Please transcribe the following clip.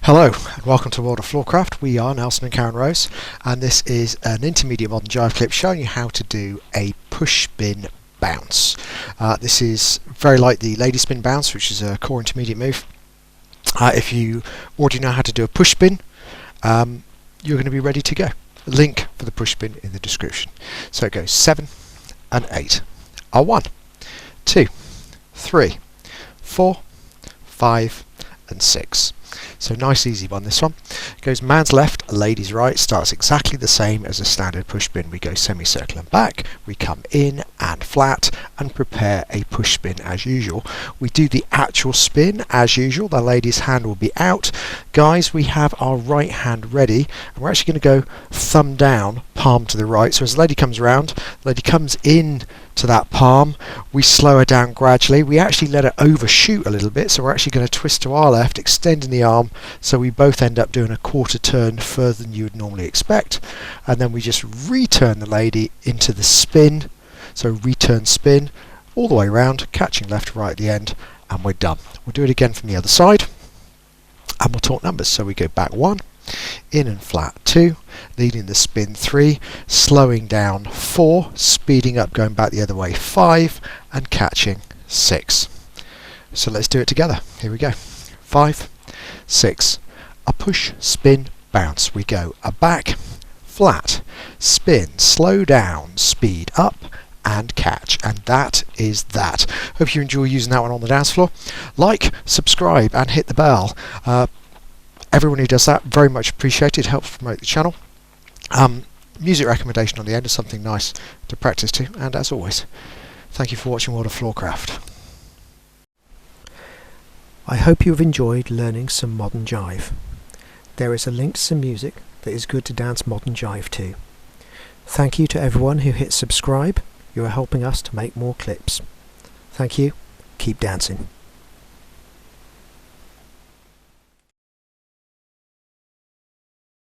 Hello and welcome to World of Floorcraft. We are Nelson and Karen Rose, and this is an Intermediate Modern Jive Clip showing you how to do a push spin bounce. This is very like the lady spin bounce, which is a core intermediate move. If you already know how to do a push spin, you're going to be ready to go. Link for the push spin in the description. So it goes 7 and 8 are 1, 2, 3, 4, 5 and 6. So nice easy one, this one. Goes man's left, lady's right, starts exactly the same as a standard push spin. We go semicircle and back, we come in and flat and prepare a push spin as usual. We do the actual spin as usual. The lady's hand will be out. Guys, we have our right hand ready and we're actually going to go thumb down, palm to the right. So as the lady comes around, the lady comes in to that palm, we slow her down gradually. We actually let her overshoot a little bit, so we're actually going to twist to our left, extending the arm, so we both end up doing a quarter turn further than you would normally expect, and then we just return the lady into the spin. So return spin all the way around, catching left right at the end, and we're done. We'll do it again from the other side and we'll talk numbers. So we go back 1, in and flat 2, leading the spin 3, slowing down 4, speeding up, going back the other way 5, and catching 6. So let's do it together. Here we go. 5, 6, a push, spin, bounce. We go a back, flat, spin, slow down, speed up, and catch. And that is that. Hope you enjoy using that one on the dance floor. Like, subscribe, and hit the bell. Everyone who does that, very much appreciated, helps promote the channel. Music recommendation on the end is something nice to practice to, and as always, thank you for watching World of Floorcraft. I hope you have enjoyed learning some modern jive. There is a link to some music that is good to dance modern jive to. Thank you to everyone who hit subscribe. You are helping us to make more clips. Thank you. Keep dancing.